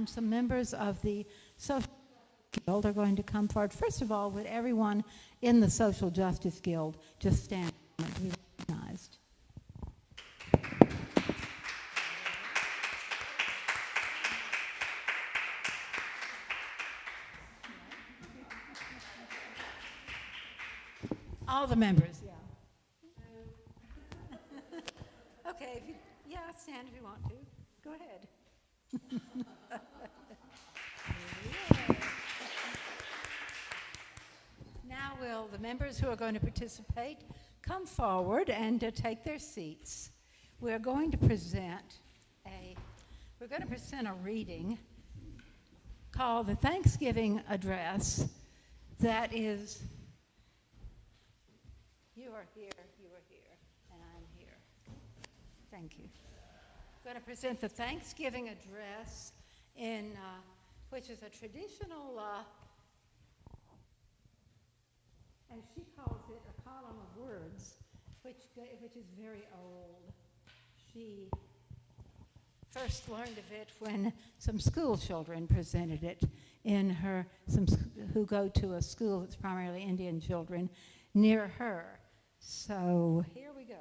some members of the Social Guild are going to come forward. First of all, would everyone in the Social Justice Guild just stand to be recognized? All the members, yeah. Okay, stand if you want to. Go ahead. Now will the members who are going to participate come forward and take their seats. We're going to present a reading called the Thanksgiving Address that is, you are here, and I'm here. Thank you. I'm going to present the Thanksgiving Address which is a traditional, and she calls it a column of words, which is very old. She first learned of it when some school children presented it who go to a school that's primarily Indian children near her. So here we go.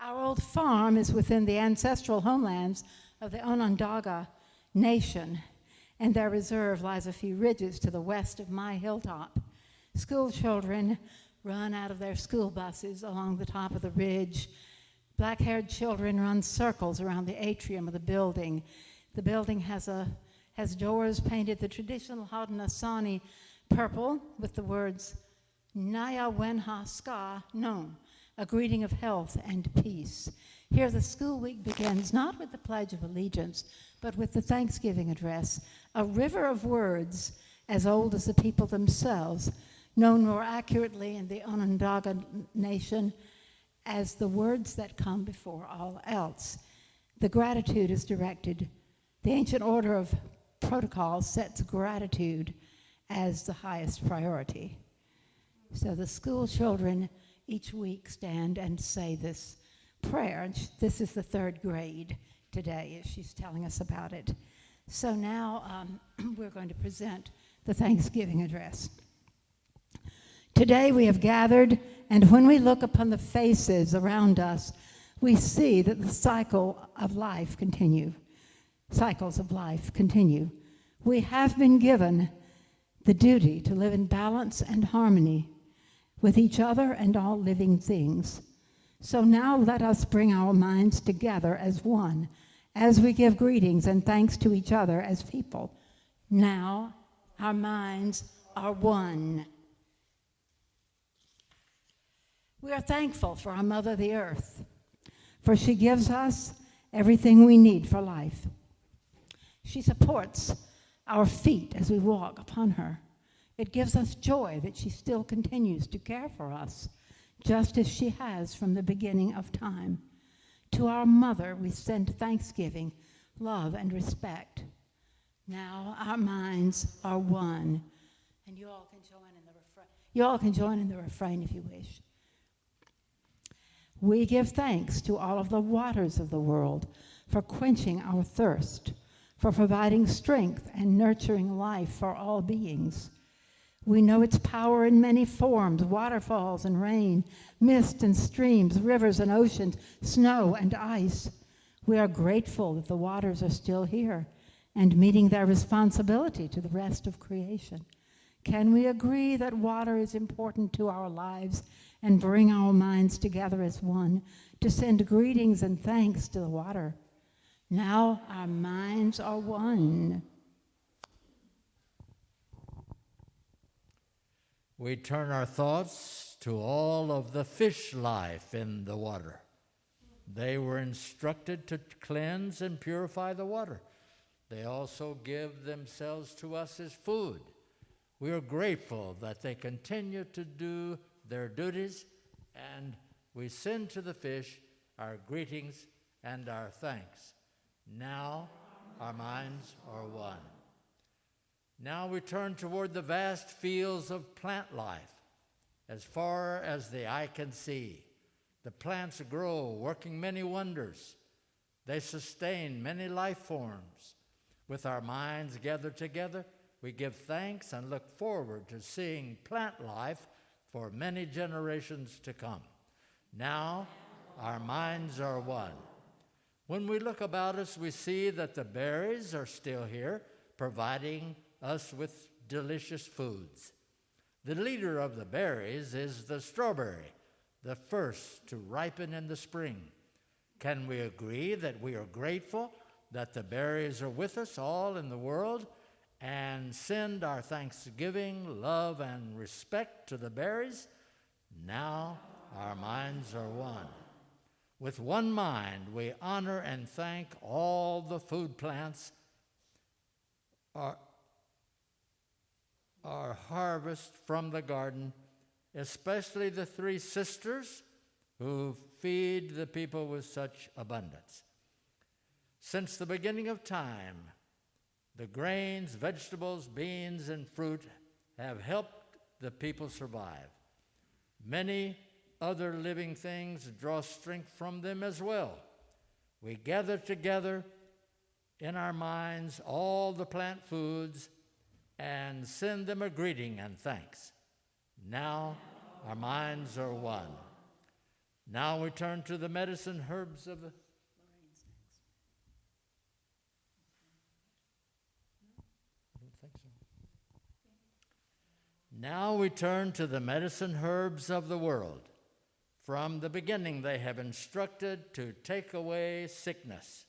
Our old farm is within the ancestral homelands of the Onondaga Nation, and their reserve lies a few ridges to the west of my hilltop. School children run out of their school buses along the top of the ridge. Black-haired children run circles around the atrium of the building. The building has doors painted the traditional Haudenosaunee purple with the words Naya Wenha Ska Non, a greeting of health and peace. Here the school week begins not with the Pledge of Allegiance, but with the Thanksgiving Address, a river of words as old as the people themselves, known more accurately in the Onondaga Nation as the words that come before all else. The gratitude is directed. The ancient order of protocol sets gratitude as the highest priority. So the school children each week stand and say this prayer. And this is the third grade today, as she's telling us about it. So now we're going to present the Thanksgiving Address. Today we have gathered, and when we look upon the faces around us, we see that the cycles of life continue. We have been given the duty to live in balance and harmony with each other and all living things. So now let us bring our minds together as one, as we give greetings and thanks to each other as people. Now our minds are one. We are thankful for our Mother, the Earth, for she gives us everything we need for life. She supports our feet as we walk upon her. It gives us joy that she still continues to care for us, just as she has from the beginning of time. To our Mother, we send thanksgiving, love, and respect. Now our minds are one. And you all can join in the refrain. You all can join in the refrain if you wish. We give thanks to all of the waters of the world for quenching our thirst, for providing strength and nurturing life for all beings. We know its power in many forms: waterfalls and rain, mist and streams, rivers and oceans, snow and ice. We are grateful that the waters are still here and meeting their responsibility to the rest of creation. Can we agree that water is important to our lives and bring our minds together as one to send greetings and thanks to the water? Now our minds are one. We turn our thoughts to all of the fish life in the water. They were instructed to cleanse and purify the water. They also give themselves to us as food. We are grateful that they continue to do their duties, and we send to the fish our greetings and our thanks. Now our minds are one. Now we turn toward the vast fields of plant life, as far as the eye can see. The plants grow, working many wonders. They sustain many life forms. With our minds gathered together, we give thanks and look forward to seeing plant life for many generations to come. Now, our minds are one. When we look about us, we see that the berries are still here, providing us with delicious foods. The leader of the berries is the strawberry, the first to ripen in the spring. Can we agree that we are grateful that the berries are with us all in the world, and send our thanksgiving, love, and respect to the berries? Now our minds are one. With one mind, we honor and thank all the food plants, our harvest from the garden, especially the three sisters who feed the people with such abundance. Since the beginning of time, the grains, vegetables, beans, and fruit have helped the people survive. Many other living things draw strength from them as well. We gather together in our minds all the plant foods and send them a greeting and thanks. Now our minds are one. Now we turn to the medicine herbs of the... Now we turn to the medicine herbs of the world. From the beginning, they have instructed to take away sickness.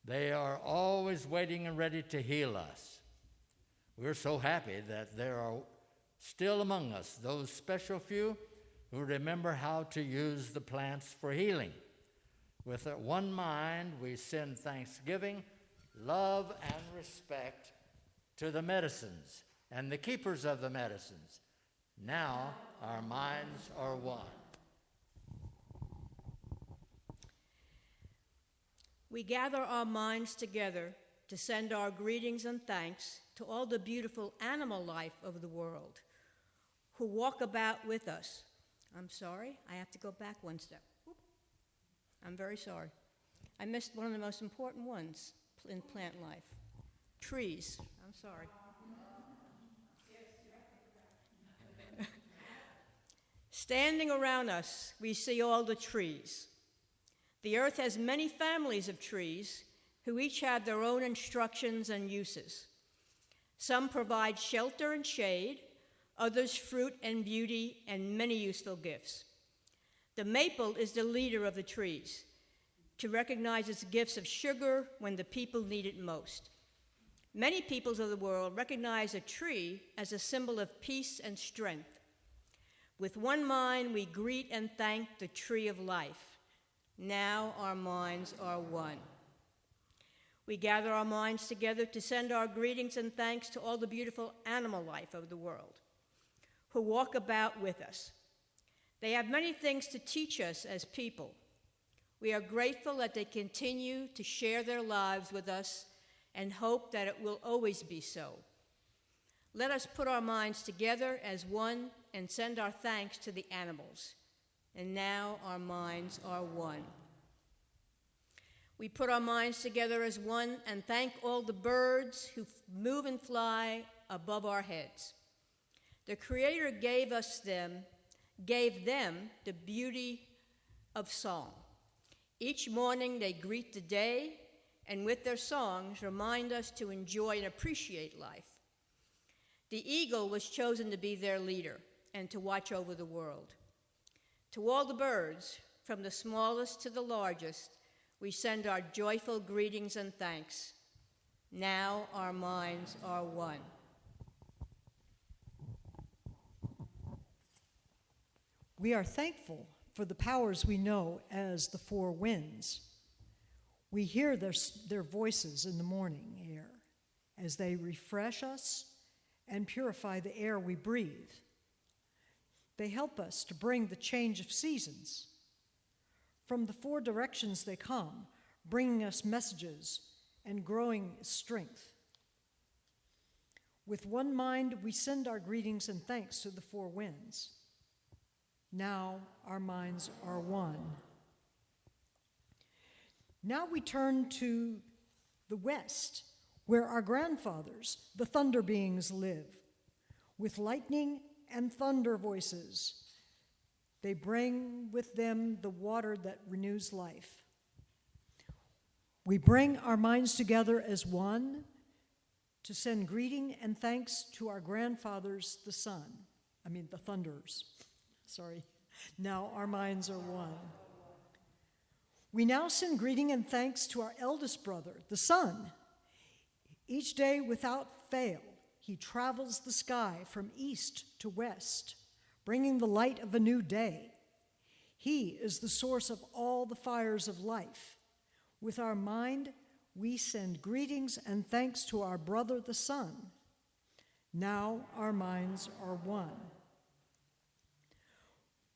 They are always waiting and ready to heal us. We're so happy that there are still among us those special few who remember how to use the plants for healing. With one mind, we send thanksgiving, love, and respect to the medicines and the keepers of the medicines. Now our minds are one. We gather our minds together to send our greetings and thanks to all the beautiful animal life of the world who walk about with us. I'm sorry, I have to go back one step. I'm very sorry. I missed one of the most important ones in plant life. Trees. I'm sorry. Standing around us, we see all the trees. The earth has many families of trees who each have their own instructions and uses. Some provide shelter and shade, others fruit and beauty and many useful gifts. The maple is the leader of the trees, to recognize its gifts of sugar when the people need it most. Many peoples of the world recognize a tree as a symbol of peace and strength. With one mind, we greet and thank the tree of life. Now our minds are one. We gather our minds together to send our greetings and thanks to all the beautiful animal life of the world who walk about with us. They have many things to teach us as people. We are grateful that they continue to share their lives with us and hope that it will always be so. Let us put our minds together as one and send our thanks to the animals. And now our minds are one. We put our minds together as one and thank all the birds who move and fly above our heads. The Creator gave them the beauty of song. Each morning they greet the day, and with their songs remind us to enjoy and appreciate life. The eagle was chosen to be their leader and to watch over the world. To all the birds, from the smallest to the largest, we send our joyful greetings and thanks. Now our minds are one. We are thankful for the powers we know as the four winds. We hear their voices in the morning air as they refresh us and purify the air we breathe. They help us to bring the change of seasons. From the four directions they come, bringing us messages and growing strength. With one mind, we send our greetings and thanks to the four winds. Now our minds are one. Now we turn to the west, where our grandfathers, the thunder beings, live. With lightning and thunder voices, they bring with them the water that renews life. We bring our minds together as one to send greeting and thanks to our grandfathers, the thunders. Now our minds are one. We now send greeting and thanks to our eldest brother, the sun. Each day without fail, he travels the sky from east to west, bringing the light of a new day. He is the source of all the fires of life. With our mind, we send greetings and thanks to our brother, the sun. Now our minds are one.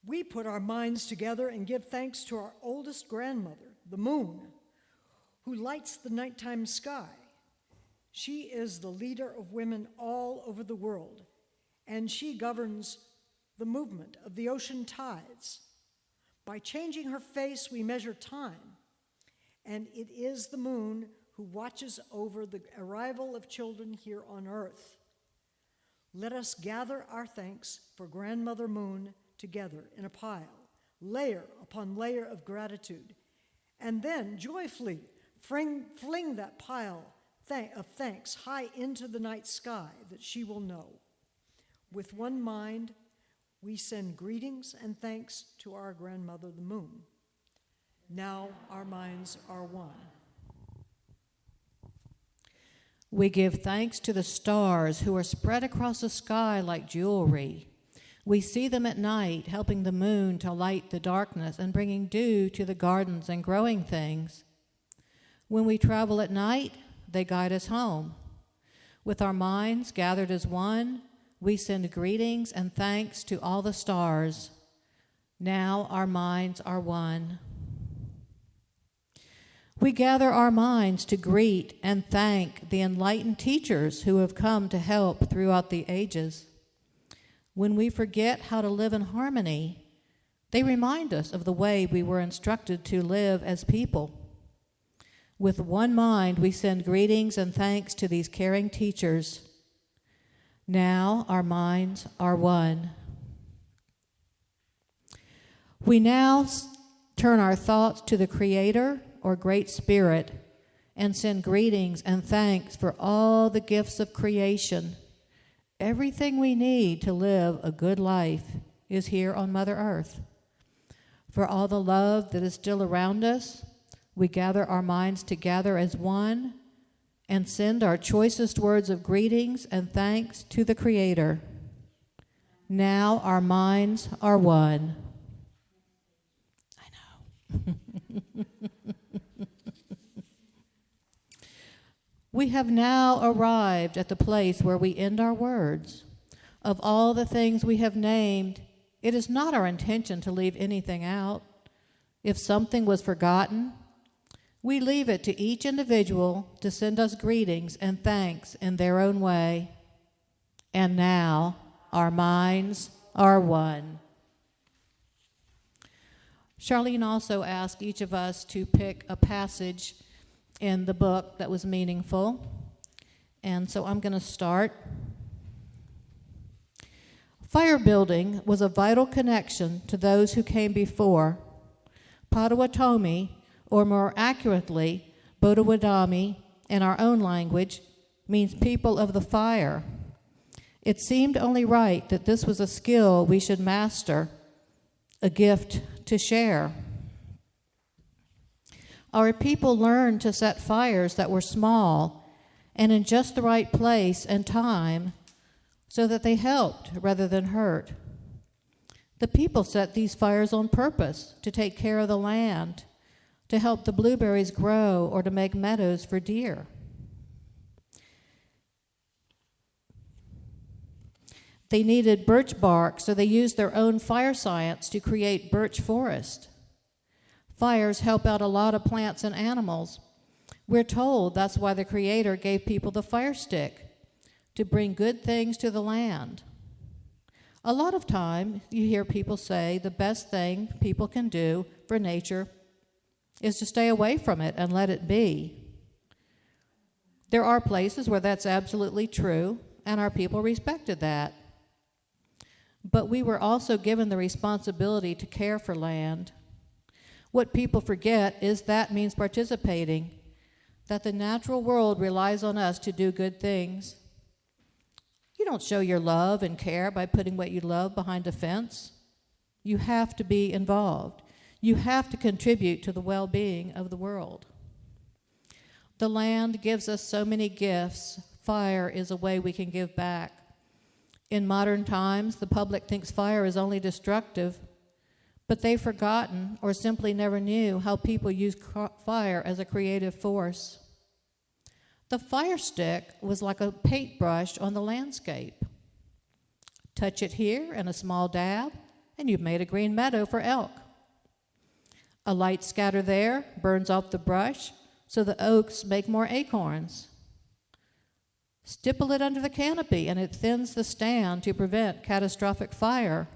We put our minds together and give thanks to our oldest grandmother, the moon, who lights the nighttime sky. She is the leader of women all over the world, and she governs the movement of the ocean tides. By changing her face, we measure time, and it is the moon who watches over the arrival of children here on earth. Let us gather our thanks for Grandmother Moon together in a pile, layer upon layer of gratitude, and then joyfully fling that pile of thanks high into the night sky that she will know. With one mind, we send greetings and thanks to our grandmother, the moon. Now our minds are one. We give thanks to the stars who are spread across the sky like jewelry. We see them at night, helping the moon to light the darkness and bringing dew to the gardens and growing things. When we travel at night, they guide us home. With our minds gathered as one, we send greetings and thanks to all the stars. Now our minds are one. We gather our minds to greet and thank the enlightened teachers who have come to help throughout the ages. When we forget how to live in harmony, they remind us of the way we were instructed to live as people. With one mind, we send greetings and thanks to these caring teachers. Now our minds are one. We now turn our thoughts to the Creator or Great Spirit and send greetings and thanks for all the gifts of creation. Everything we need to live a good life is here on Mother Earth. For all the love that is still around us, we gather our minds together as one and send our choicest words of greetings and thanks to the Creator. Now our minds are one. I know. We have now arrived at the place where we end our words. Of all the things we have named, it is not our intention to leave anything out. If something was forgotten, we leave it to each individual to send us greetings and thanks in their own way. And now our minds are one. Charlene also asked each of us to pick a passage in the book that was meaningful. And so I'm going to start. Fire building was a vital connection to those who came before. Potawatomi, or more accurately, Bodawadami, in our own language, means people of the fire. It seemed only right that this was a skill we should master, a gift to share. Our people learned to set fires that were small and in just the right place and time so that they helped rather than hurt. The people set these fires on purpose to take care of the land, to help the blueberries grow, or to make meadows for deer. They needed birch bark, so they used their own fire science to create birch forest. Fires help out a lot of plants and animals. We're told that's why the Creator gave people the fire stick, to bring good things to the land. A lot of time you hear people say the best thing people can do for nature is to stay away from it and let it be. There are places where that's absolutely true, and our people respected that. But we were also given the responsibility to care for land. What people forget is that means participating, that the natural world relies on us to do good things. You don't show your love and care by putting what you love behind a fence. You have to be involved. You have to contribute to the well-being of the world. The land gives us so many gifts. Fire is a way we can give back. In modern times, the public thinks fire is only destructive, but they've forgotten or simply never knew how people use fire as a creative force. The fire stick was like a paintbrush on the landscape. Touch it here and a small dab, and you've made a green meadow for elk. A light scatter there burns off the brush, so the oaks make more acorns. Stipple it under the canopy, and it thins the stand to prevent catastrophic fire.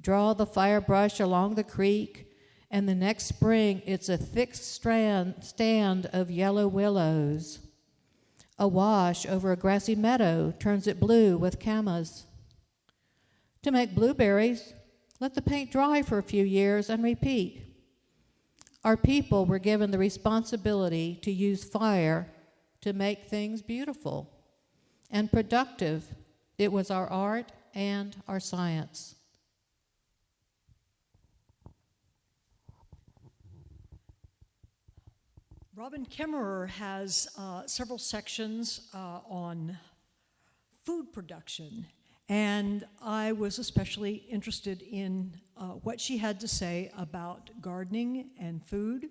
Draw the fire brush along the creek, and the next spring it's a thick stand of yellow willows. A wash over a grassy meadow turns it blue with camas. To make blueberries, let the paint dry for a few years and repeat. Our people were given the responsibility to use fire to make things beautiful and productive. It was our art and our science. Robin Kimmerer has several sections on food production, and I was especially interested in what she had to say about gardening and food.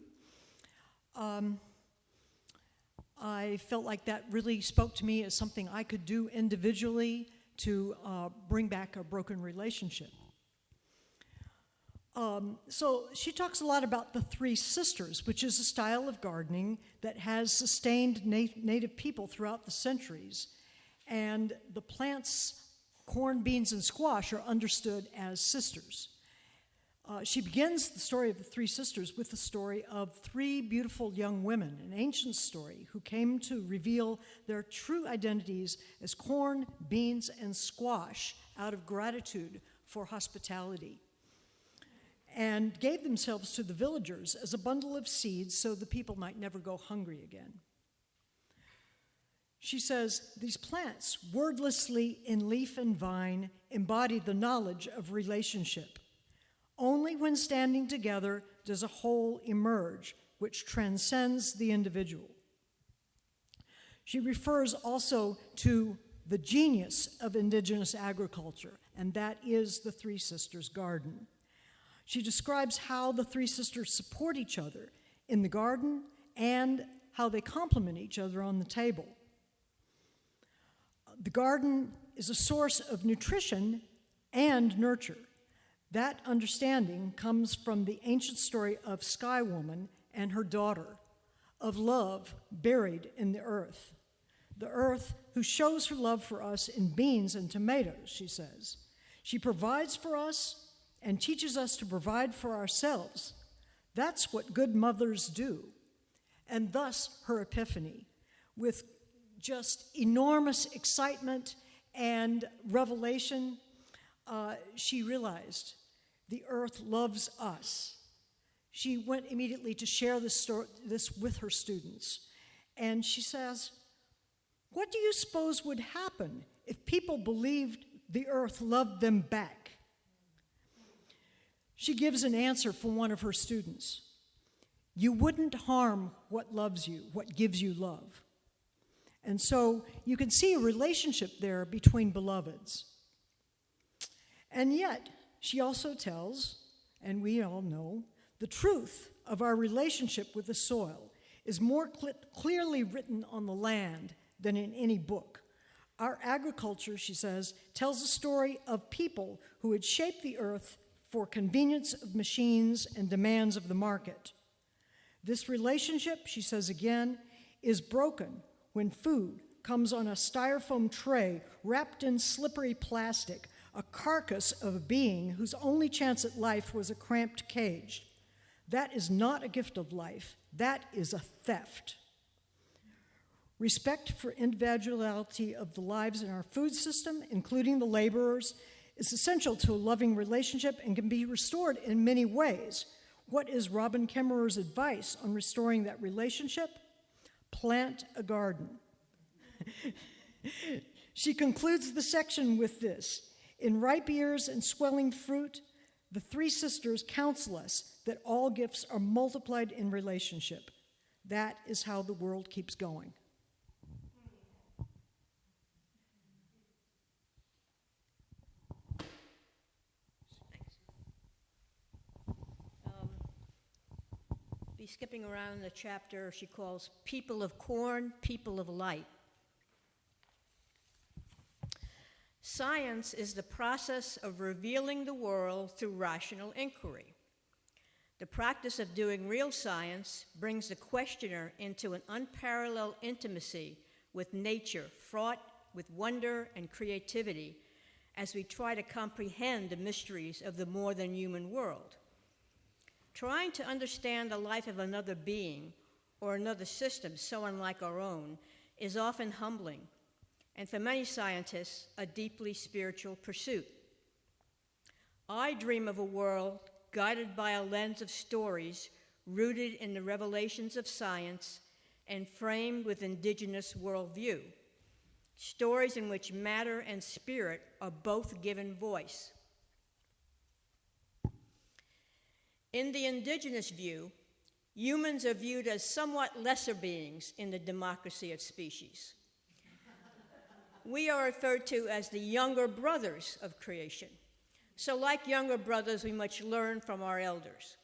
I felt like that really spoke to me as something I could do individually to bring back a broken relationship. So she talks a lot about the Three Sisters, which is a style of gardening that has sustained native people throughout the centuries. And the plants, corn, beans, and squash, are understood as sisters. She begins the story of the Three Sisters with the story of three beautiful young women, an ancient story, who came to reveal their true identities as corn, beans, and squash out of gratitude for hospitality, and gave themselves to the villagers as a bundle of seeds so the people might never go hungry again. She says, these plants, wordlessly in leaf and vine, embody the knowledge of relationship. Only when standing together does a whole emerge, which transcends the individual. She refers also to the genius of indigenous agriculture, and that is the Three Sisters Garden. She describes how the Three Sisters support each other in the garden and how they complement each other on the table. The garden is a source of nutrition and nurture. That understanding comes from the ancient story of Sky Woman and her daughter, of love buried in the earth who shows her love for us in beans and tomatoes, she says. She provides for us and teaches us to provide for ourselves. That's what good mothers do. And thus her epiphany, with just enormous excitement and revelation, she realized the earth loves us. She went immediately to share this with her students. And she says, what do you suppose would happen if people believed the earth loved them back? She gives an answer from one of her students. You wouldn't harm what loves you, what gives you love. And so you can see a relationship there between beloveds. And yet, she also tells, and we all know, the truth of our relationship with the soil is more clearly written on the land than in any book. Our agriculture, she says, tells a story of people who had shaped the earth for convenience of machines and demands of the market. This relationship, she says again, is broken when food comes on a styrofoam tray wrapped in slippery plastic a carcass of a being whose only chance at life was a cramped cage. That is not a gift of life. That is a theft. Respect for individuality of the lives in our food system, including the laborers, is essential to a loving relationship and can be restored in many ways. What is Robin Kimmerer's advice on restoring that relationship? Plant a garden. She concludes the section with this: in ripe ears and swelling fruit, the three sisters counsel us that all gifts are multiplied in relationship. That is how the world keeps going. Be skipping around the chapter she calls People of Corn, People of Light. Science is the process of revealing the world through rational inquiry. The practice of doing real science brings the questioner into an unparalleled intimacy with nature, fraught with wonder and creativity, as we try to comprehend the mysteries of the more than human world. Trying to understand the life of another being or another system so unlike our own is often humbling, and for many scientists, a deeply spiritual pursuit. I dream of a world guided by a lens of stories rooted in the revelations of science and framed with indigenous worldview, stories in which matter and spirit are both given voice. In the indigenous view, humans are viewed as somewhat lesser beings in the democracy of species. We are referred to as the younger brothers of creation. So like younger brothers, we must learn from our elders.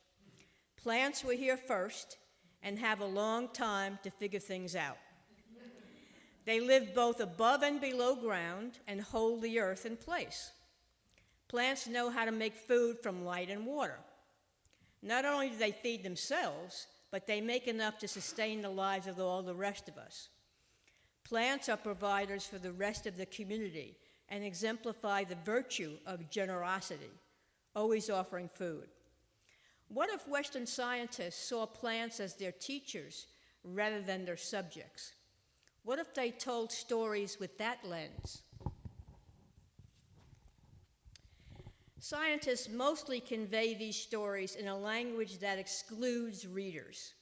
Plants were here first and have a long time to figure things out. They live both above and below ground and hold the earth in place. Plants know how to make food from light and water. Not only do they feed themselves, but they make enough to sustain the lives of all the rest of us. Plants are providers for the rest of the community and exemplify the virtue of generosity, always offering food. What if Western scientists saw plants as their teachers rather than their subjects? What if they told stories with that lens? Scientists mostly convey these stories in a language that excludes readers.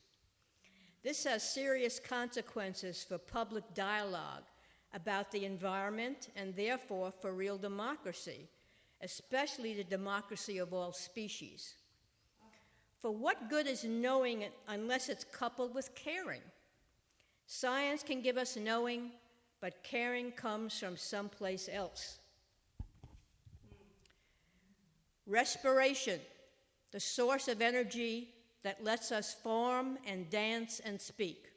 This has serious consequences for public dialogue about the environment and therefore for real democracy, especially the democracy of all species. For what good is knowing unless it's coupled with caring? Science can give us knowing, but caring comes from someplace else. Respiration, the source of energy that lets us form and dance and speak.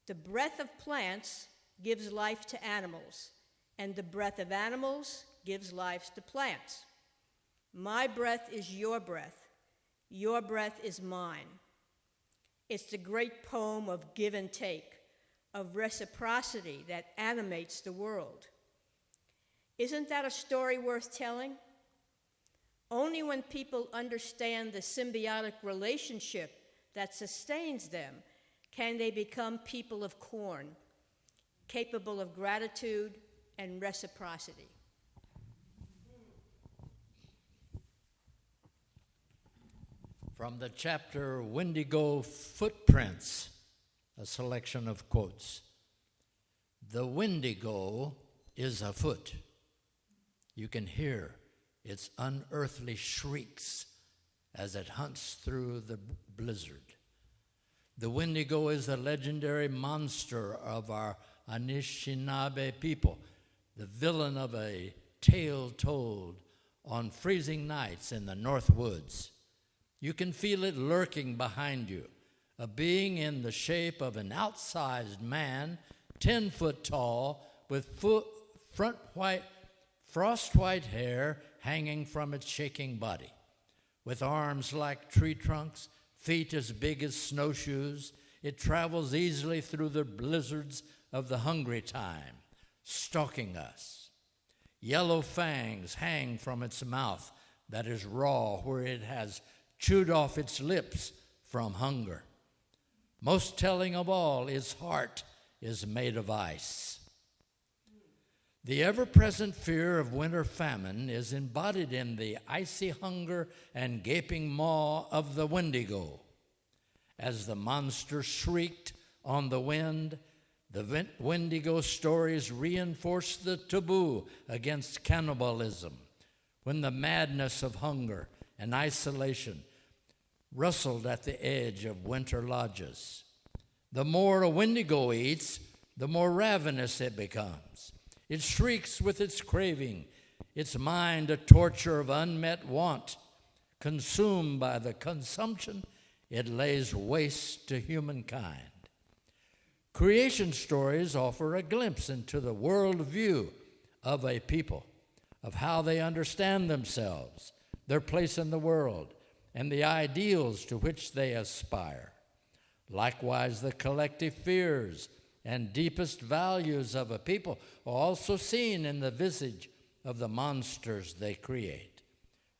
The breath of plants gives life to animals, and the breath of animals gives life to plants. My breath is your breath is mine. It's the great poem of give and take, of reciprocity that animates the world. Isn't that a story worth telling? Only when people understand the symbiotic relationship that sustains them can they become people of corn, capable of gratitude and reciprocity. From the chapter Wendigo Footprints, a selection of quotes. The Wendigo is afoot. You can hear its unearthly shrieks as it hunts through the blizzard. The Wendigo is the legendary monster of our Anishinaabe people, the villain of a tale told on freezing nights in the North Woods. You can feel it lurking behind you, a being in the shape of an outsized man, 10 foot tall, with frost-white hair hanging from its shaking body. With arms like tree trunks, feet as big as snowshoes, it travels easily through the blizzards of the hungry time, stalking us. Yellow fangs hang from its mouth that is raw, where it has chewed off its lips from hunger. Most telling of all, its heart is made of ice. The ever-present fear of winter famine is embodied in the icy hunger and gaping maw of the Wendigo. As the monster shrieked on the wind, the Wendigo stories reinforce the taboo against cannibalism, when the madness of hunger and isolation rustled at the edge of winter lodges. The more a Wendigo eats, the more ravenous it becomes. It shrieks with its craving, its mind a torture of unmet want. Consumed by the consumption, it lays waste to humankind. Creation stories offer a glimpse into the worldview of a people, of how they understand themselves, their place in the world, and the ideals to which they aspire. Likewise, the collective fears and deepest values of a people are also seen in the visage of the monsters they create.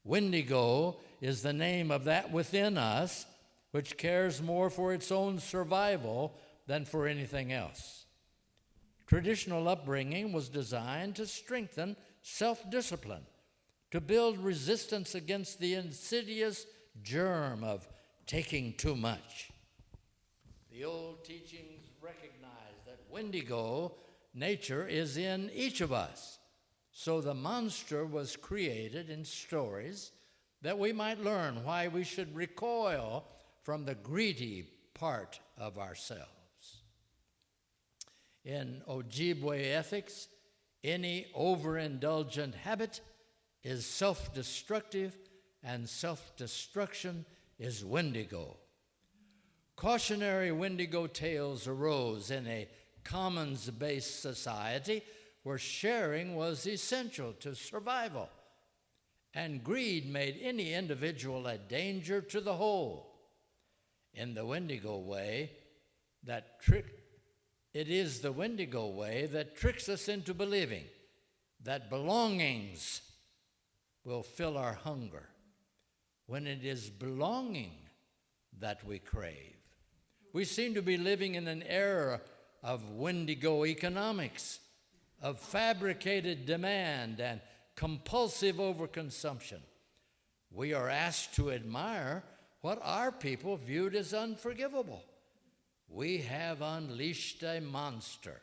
Wendigo is the name of that within us which cares more for its own survival than for anything else. Traditional upbringing was designed to strengthen self-discipline, to build resistance against the insidious germ of taking too much. The old teachings recognize that Wendigo nature is in each of us. So the monster was created in stories that we might learn why we should recoil from the greedy part of ourselves. In Ojibwe ethics, any overindulgent habit is self-destructive, and self-destruction is Wendigo. Cautionary Wendigo tales arose in a commons-based society where sharing was essential to survival, and greed made any individual a danger to the whole. In the Wendigo way, it is the Wendigo way that tricks us into believing that belongings will fill our hunger, when it is belonging that we crave. We seem to be living in an era of Wendigo economics, of fabricated demand and compulsive overconsumption. We are asked to admire what our people viewed as unforgivable. We have unleashed a monster.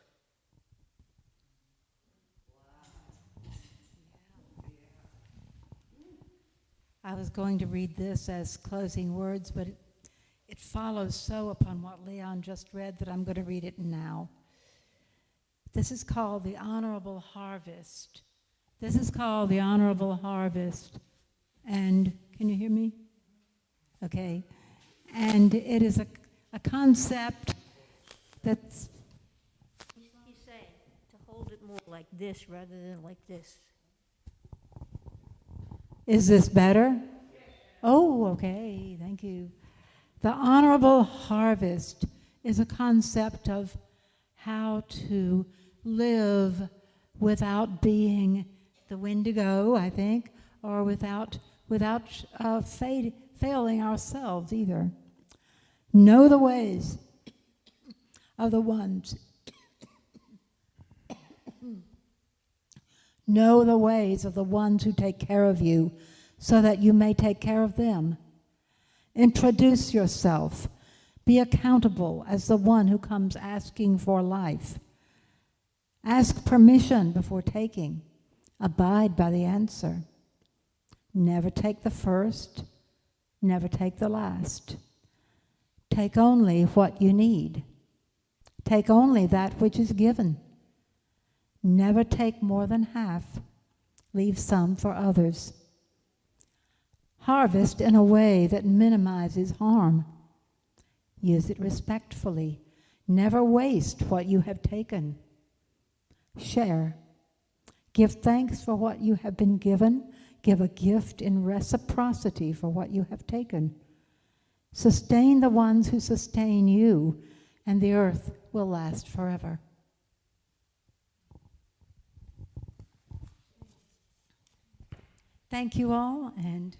I was going to read this as closing words, but it follows so upon what Leon just read that I'm going to read it now. This is called The Honorable Harvest. This is called The Honorable Harvest. And can you hear me? Okay. And it is a concept that's... He's saying to hold it more like this rather than like this. Is this better? Oh, okay. Thank you. The honorable harvest is a concept of how to live without being the Wendigo, I think, or without failing ourselves either. Know the ways of the ones. Know the ways of the ones who take care of you, so that you may take care of them. Introduce yourself. Be accountable as the one who comes asking for life. Ask permission before taking. Abide by the answer. Never take the first, never take the last. Take only what you need. Take only that which is given. Never take more than half. Leave some for others. Harvest in a way that minimizes harm. Use it respectfully. Never waste what you have taken. Share. Give thanks for what you have been given. Give a gift in reciprocity for what you have taken. Sustain the ones who sustain you, and the earth will last forever. thank you all, and